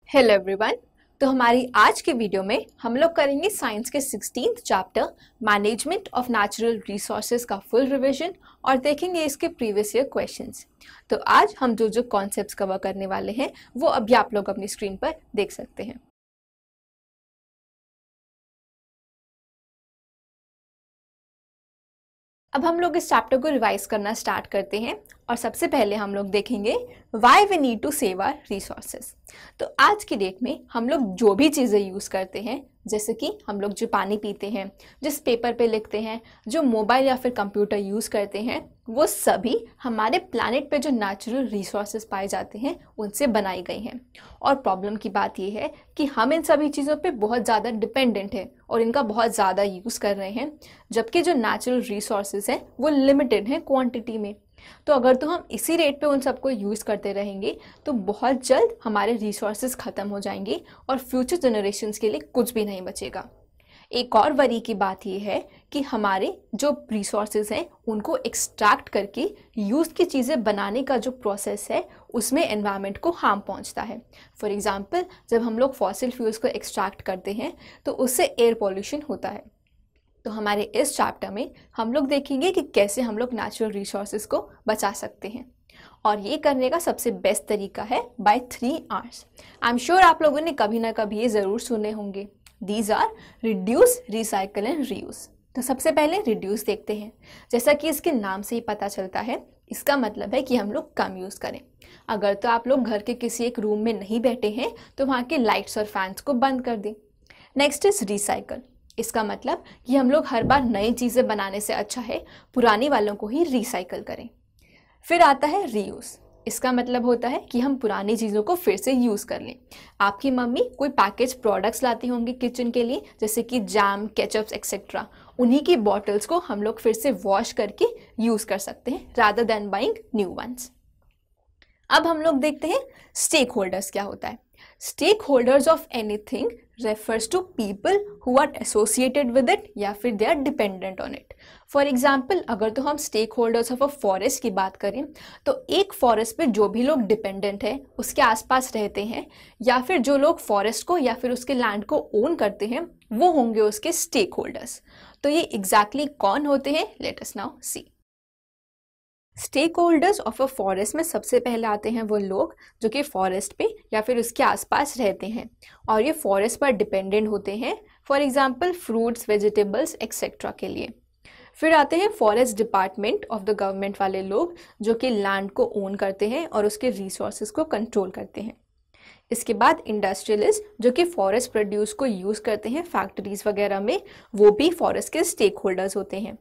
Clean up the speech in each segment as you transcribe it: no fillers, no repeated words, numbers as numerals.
Hello everyone. तो हमारी आज के वीडियो में हम लोग करेंगे साइंस के 16th chapter management of natural resources का फुल रिवीजन और देखेंगे इसके प्रीवियस ईयर क्वेश्चंस। तो आज हम जो जो कॉन्सेप्ट्स कवर करने वाले हैं वो अभी आप लोग अपनी स्क्रीन पर देख सकते हैं। अब हम लोग इस चैप्टर को रिवाइज करना स्टार्ट करते हैं और सबसे पहले हम लोग देखेंगे why we need to save our resources. तो आज की डेट में हम लोग जो भी चीज़ें यूज़ करते हैं, जैसे कि हम लोग जो पानी पीते हैं, जिस पेपर पे लिखते हैं, जो मोबाइल या फिर कंप्यूटर यूज़ करते हैं, वो सभी हमारे प्लैनेट पे जो नेचुरल रिसोर्सेज पाए जाते हैं उनसे बनाई गई हैं। और प्रॉब्लम की बात यह है कि हम इन सभी चीज़ों पे बहुत ज़्यादा डिपेंडेंट हैं और इनका बहुत ज़्यादा यूज़ कर रहे हैं, जबकि जो नेचुरल रिसोर्सेज हैं वो लिमिटेड हैं क्वांटिटी में। तो अगर तो हम इसी रेट पे उन सबको यूज़ करते रहेंगे तो बहुत जल्द हमारे रिसोर्सेज ख़त्म हो जाएंगे और फ्यूचर जनरेशन्स के लिए कुछ भी नहीं बचेगा। एक और वरी की बात यह है कि हमारे जो रिसोर्सेज हैं उनको एक्सट्रैक्ट करके यूज़ की चीज़ें बनाने का जो प्रोसेस है उसमें एनवायरनमेंट को हार्म पहुंचता है। फॉर एग्जांपल, जब हम लोग फॉसिल फ्यूल्स को एक्सट्रैक्ट करते हैं तो उससे एयर पॉल्यूशन होता है। तो हमारे इस चैप्टर में हम लोग देखेंगे कि कैसे हम लोग नेचुरल रिसोर्सेज को बचा सकते हैं, और ये करने का सबसे बेस्ट तरीका है bye 3 R's। I am sure आप लोगों ने कभी ना कभी ये ज़रूर सुने होंगे। These are reduce, recycle and reuse. तो सबसे पहले रिड्यूस देखते हैं। जैसा कि इसके नाम से ही पता चलता है, इसका मतलब है कि हम लोग कम यूज़ करें। अगर तो आप लोग घर के किसी एक रूम में नहीं बैठे हैं तो वहाँ के लाइट्स और फैंस को बंद कर दें। Next is recycle. इसका मतलब कि हम लोग हर बार नई चीज़ें बनाने से अच्छा है पुरानी वालों को ही रिसाइकल करें। फिर आता है रीयूज़। इसका मतलब होता है कि हम पुरानी चीज़ों को फिर से यूज़ कर लें। आपकी मम्मी कोई पैकेज प्रोडक्ट्स लाती होंगी किचन के लिए, जैसे कि जैम, केचप्स एक्सेट्रा, उन्हीं की बॉटल्स को हम लोग फिर से वॉश करके यूज़ कर सकते हैं rather than buying new ones. अब हम लोग देखते हैं स्टेक होल्डर्स क्या होता है। Stakeholders of anything refers to people who are associated with it या फिर they are dependent on it। For example, अगर तो हम stakeholders of a forest की बात करें तो एक फॉरेस्ट पे जो भी लोग डिपेंडेंट है, उसके आसपास रहते हैं, या फिर जो लोग फॉरेस्ट को या फिर उसके लैंड को ओन करते हैं, वो होंगे उसके स्टेक होल्डर्स। तो ये एग्जैक्टली कौन होते हैं, let us now see. Stakeholders of a forest में सबसे पहले आते हैं वो लोग जो कि फॉरेस्ट पे या फिर उसके आसपास रहते हैं और ये फॉरेस्ट पर डिपेंडेंट होते हैं, for example fruits, vegetables etcetera के लिए। फिर आते हैं forest department of the government वाले लोग जो कि लैंड को ओन करते हैं और उसके रिसोर्सेज को कंट्रोल करते हैं। इसके बाद इंडस्ट्रियलिस्ट जो कि फॉरेस्ट प्रोड्यूस को यूज़ करते हैं फैक्ट्रीज वगैरह में, वो भी फॉरेस्ट के स्टेक होल्डर्स होते हैं।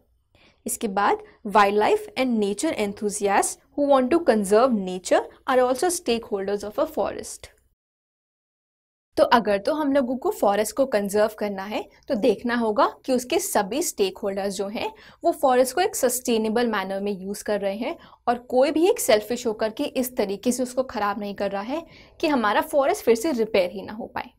इसके बाद wildlife and nature enthusiast who want to conserve nature are also stakeholders of a forest. तो अगर तो हम लोगों को फॉरेस्ट को कंजर्व करना है तो देखना होगा कि उसके सभी स्टेक होल्डर्स जो हैं वो फॉरेस्ट को एक सस्टेनेबल मैनर में यूज़ कर रहे हैं और कोई भी एक सेल्फिश होकर के इस तरीके से उसको ख़राब नहीं कर रहा है कि हमारा फॉरेस्ट फिर से रिपेयर ही ना हो पाए।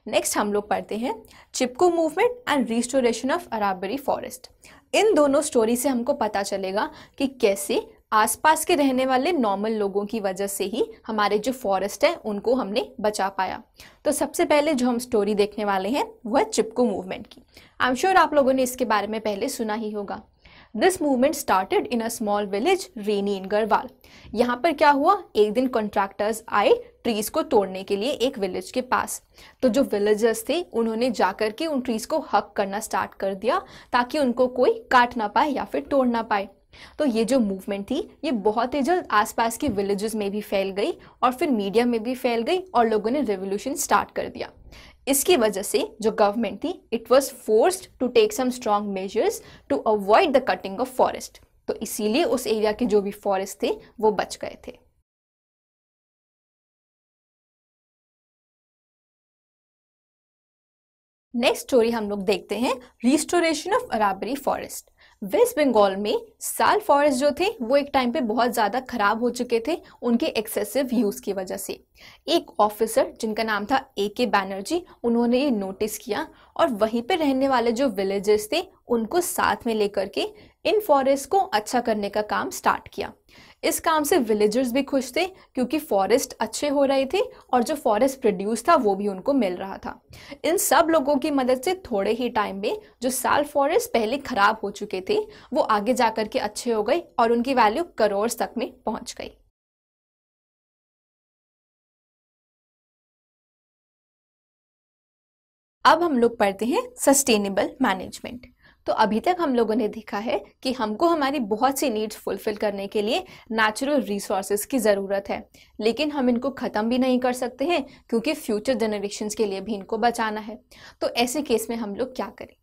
नेक्स्ट हम लोग पढ़ते हैं Chipko movement and restoration of Aravalli forest. इन दोनों स्टोरी से हमको पता चलेगा कि कैसे आसपास के रहने वाले नॉर्मल लोगों की वजह से ही हमारे जो फॉरेस्ट है उनको हमने बचा पाया। तो सबसे पहले जो हम स्टोरी देखने वाले हैं वो है चिपको मूवमेंट की। आई एम श्योर आप लोगों ने इसके बारे में पहले सुना ही होगा। This movement started in a small village Reni in Garhwal. यहाँ पर क्या हुआ, एक दिन कॉन्ट्रैक्टर्स आए ट्रीज को तोड़ने के लिए एक विलेज के पास। तो जो विलेजर्स थे उन्होंने जाकर के उन ट्रीज को हक करना स्टार्ट कर दिया ताकि उनको कोई काट ना पाए या फिर तोड़ ना पाए। तो ये जो मूवमेंट थी ये बहुत ही जल्द आसपास के विलेजेस में भी फैल गई और फिर मीडिया में भी फैल गई और लोगों ने रेवोल्यूशन स्टार्ट कर दिया। इसकी वजह से जो गवर्नमेंट थी it was forced to take some strong measures to avoid the cutting of forest. तो इसीलिए उस एरिया के जो भी फॉरेस्ट थे वो बच गए थे। नेक्स्ट स्टोरी हम लोग देखते हैं restoration of Aravalli forest. West Bengal में साल फॉरेस्ट जो थे वो एक टाइम पे बहुत ज़्यादा खराब हो चुके थे उनके एक्सेसिव यूज़ की वजह से। एक ऑफिसर जिनका नाम था AK बैनर्जी, उन्होंने ये नोटिस किया और वहीं पे रहने वाले जो विलेजेस थे उनको साथ में लेकर के इन फॉरेस्ट को अच्छा करने का काम स्टार्ट किया। इस काम से विलेजर्स भी खुश थे क्योंकि फॉरेस्ट अच्छे हो रहे थे और जो फॉरेस्ट प्रोड्यूस था वो भी उनको मिल रहा था। इन सब लोगों की मदद से थोड़े ही टाइम में जो साल फॉरेस्ट पहले खराब हो चुके थे वो आगे जाकर के अच्छे हो गए और उनकी वैल्यू करोड़ तक में पहुंच गई। अब हम लोग पढ़ते हैं सस्टेनेबल मैनेजमेंट। तो अभी तक हम लोगों ने देखा है कि हमको हमारी बहुत सी नीड्स फुलफिल करने के लिए नेचुरल रिसोर्सेज की ज़रूरत है, लेकिन हम इनको ख़त्म भी नहीं कर सकते हैं क्योंकि फ्यूचर जनरेशन्स के लिए भी इनको बचाना है। तो ऐसे केस में हम लोग क्या करें?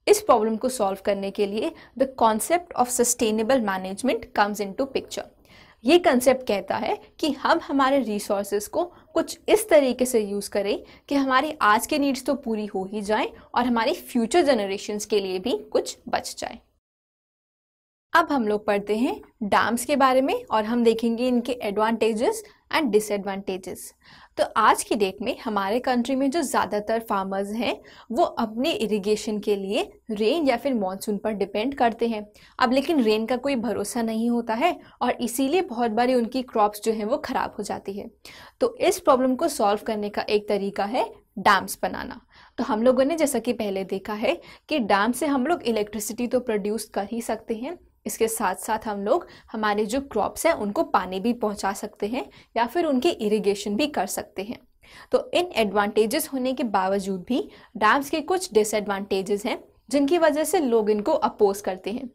इस प्रॉब्लम को सॉल्व करने के लिए the concept of sustainable management comes into picture. ये कंसेप्ट कहता है कि हम हमारे रिसोर्सेज को कुछ इस तरीके से यूज़ करें कि हमारी आज के नीड्स तो पूरी हो ही जाए और हमारी फ्यूचर जनरेशन्स के लिए भी कुछ बच जाए। अब हम लोग पढ़ते हैं डैम्स के बारे में और हम देखेंगे इनके एडवांटेजेस एंड डिसएडवांटेजेस। तो आज की डेट में हमारे कंट्री में जो ज़्यादातर फार्मर्स हैं वो अपने इरिगेशन के लिए रेन या फिर मॉनसून पर डिपेंड करते हैं। अब लेकिन रेन का कोई भरोसा नहीं होता है और इसीलिए बहुत बारी उनकी क्रॉप्स जो हैं वो ख़राब हो जाती है। तो इस प्रॉब्लम को सॉल्व करने का एक तरीका है डैम्स बनाना। तो हम लोगों ने जैसा कि पहले देखा है कि डैम से हम लोग इलेक्ट्रिसिटी तो प्रोड्यूस कर ही सकते हैं, इसके साथ साथ हम लोग हमारे जो क्रॉप्स हैं उनको पानी भी पहुंचा सकते हैं या फिर उनकी इरिगेशन भी कर सकते हैं। तो इन एडवांटेजेस होने के बावजूद भी डैम्स के कुछ डिसएडवांटेजेस हैं जिनकी वजह से लोग इनको अपोज करते हैं।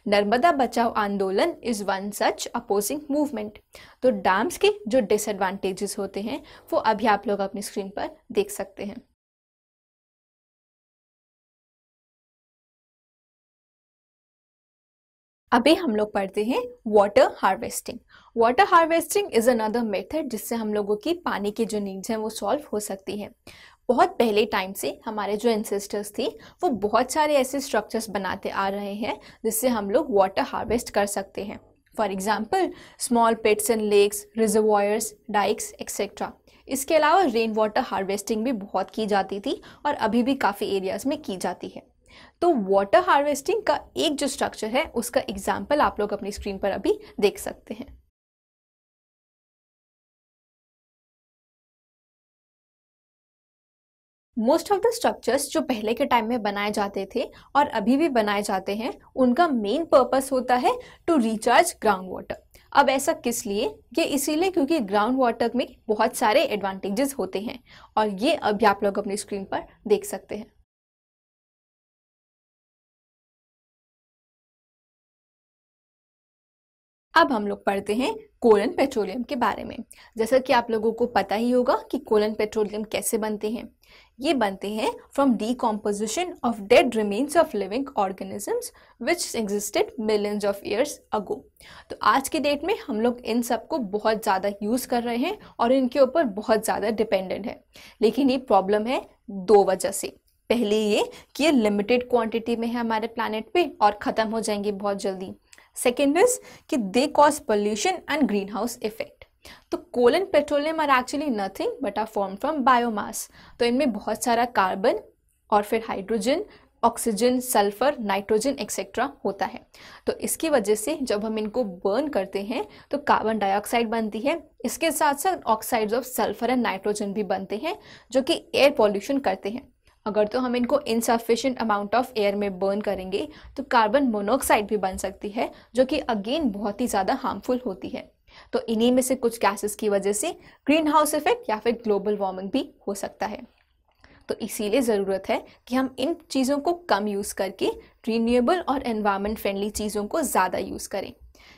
नर्मदा बचाओ आंदोलन is one such opposing movement. तो डैम्स के जो डिसएडवांटेजेस होते हैं वो अभी आप लोग अपनी स्क्रीन पर देख सकते हैं। अभी हम लोग पढ़ते हैं water harvesting. Water harvesting is another method जिससे हम लोगों की पानी की जो नीड्स हैं वो सॉल्व हो सकती हैं। बहुत पहले टाइम से हमारे जो एंसेस्टर्स थे वो बहुत सारे ऐसे स्ट्रक्चर्स बनाते आ रहे हैं जिससे हम लोग वाटर हार्वेस्ट कर सकते हैं। For example small pits and lakes, reservoirs, dikes etcetera. इसके अलावा रेन वाटर हार्वेस्टिंग भी बहुत की जाती थी और अभी भी काफ़ी एरियाज़ में की जाती है। तो वाटर हार्वेस्टिंग का एक जो स्ट्रक्चर है उसका एग्जाम्पल आप लोग अपनी स्क्रीन पर अभी देख सकते हैं। मोस्ट ऑफ द स्ट्रक्चर्स जो पहले के टाइम में बनाए जाते थे और अभी भी बनाए जाते हैं उनका मेन पर्पस होता है टू रिचार्ज ग्राउंड वाटर। अब ऐसा किस लिए? ये इसीलिए क्योंकि ग्राउंड वाटर में बहुत सारे एडवांटेजेस होते हैं और ये अभी आप लोग अपनी स्क्रीन पर देख सकते हैं। अब हम लोग पढ़ते हैं कोल एंड पेट्रोलियम के बारे में। जैसा कि आप लोगों को पता ही होगा कि कोल एंड पेट्रोलियम कैसे बनते हैं। ये बनते हैं from decomposition of dead remains of living organisms which existed millions of years ago. तो आज के डेट में हम लोग इन सब को बहुत ज़्यादा यूज़ कर रहे हैं और इनके ऊपर बहुत ज़्यादा डिपेंडेंट है। लेकिन ये प्रॉब्लम है दो वजह से। पहले ये कि ये लिमिटेड क्वांटिटी में है हमारे प्लानट पे और ख़त्म हो जाएंगे बहुत जल्दी। सेकेंड इज कि they cause pollution and greenhouse effect. तो coal and petroleum are actually nothing but are form from biomass. तो इनमें बहुत सारा कार्बन और फिर hydrogen, oxygen, sulphur, nitrogen etcetera होता है। तो इसकी वजह से जब हम इनको बर्न करते हैं तो कार्बन डाइऑक्साइड बनती है। इसके साथ साथ oxides of sulphur and nitrogen भी बनते हैं जो कि एयर पॉल्यूशन करते हैं। अगर तो हम इनको इनसफिशिएंट अमाउंट ऑफ एयर में बर्न करेंगे तो कार्बन मोनोऑक्साइड भी बन सकती है जो कि अगेन बहुत ही ज़्यादा हार्मफुल होती है। तो इन्हीं में से कुछ गैसेस की वजह से ग्रीन हाउस इफेक्ट या फिर ग्लोबल वार्मिंग भी हो सकता है। तो इसीलिए ज़रूरत है कि हम इन चीज़ों को कम यूज़ करके रिन्यूएबल और एनवायरनमेंट फ्रेंडली चीज़ों को ज़्यादा यूज़ करें।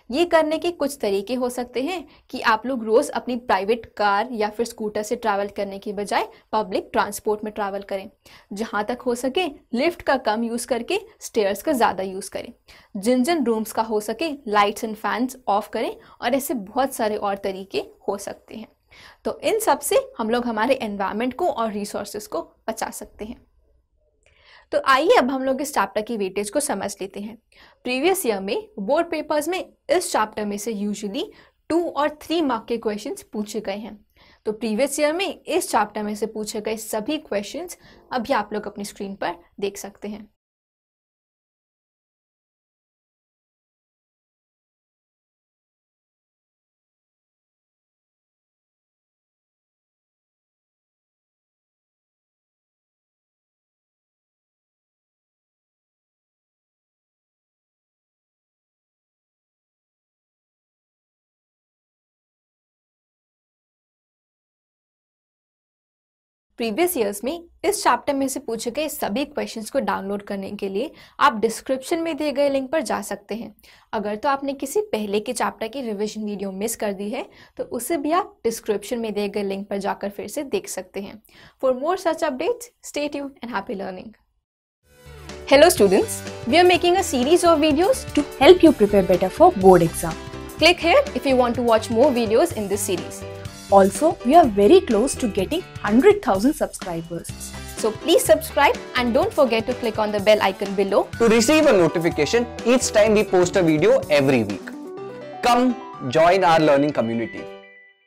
ये करने के कुछ तरीके हो सकते हैं कि आप लोग रोज़ अपनी प्राइवेट कार या फिर स्कूटर से ट्रैवल करने के बजाय पब्लिक ट्रांसपोर्ट में ट्रैवल करें। जहाँ तक हो सके लिफ्ट का कम यूज़ करके स्टेयर्स का ज़्यादा यूज़ करें। जिन जिन रूम्स का हो सके लाइट्स एंड फैंस ऑफ करें और ऐसे बहुत सारे और तरीके हो सकते हैं। तो इन सब से हम लोग हमारे एनवायरनमेंट को और रिसोर्सेज को बचा सकते हैं। तो आइए अब हम लोग इस चैप्टर की वेटेज को समझ लेते हैं। प्रीवियस ईयर में बोर्ड पेपर्स में इस चैप्टर में से यूजुअली 2 और 3 मार्क के क्वेश्चंस पूछे गए हैं। तो प्रीवियस ईयर में इस चैप्टर में से पूछे गए सभी क्वेश्चंस अभी आप लोग अपनी स्क्रीन पर देख सकते हैं। प्रीवियस ईयर्स में इस चैप्टर में से पूछे गए सभी क्वेश्चंस को डाउनलोड करने के लिए आप डिस्क्रिप्शन में दिए गए लिंक पर जा सकते हैं। अगर तो आपने किसी पहले के चैप्टर की रिवीजन वीडियो मिस कर दी है तो उसे भी आप डिस्क्रिप्शन में दिए गए लिंक पर जाकर फिर से देख सकते हैं। For more such updates, stay tuned and happy learning. Hello students, we are making a series of videos to help you prepare better for board exam. Click here if you want to watch more videos in this series. Also, we are very close to getting 100,000 subscribers. So please subscribe and don't forget to click on the bell icon below to receive a notification each time we post a video every week. Come join our learning community.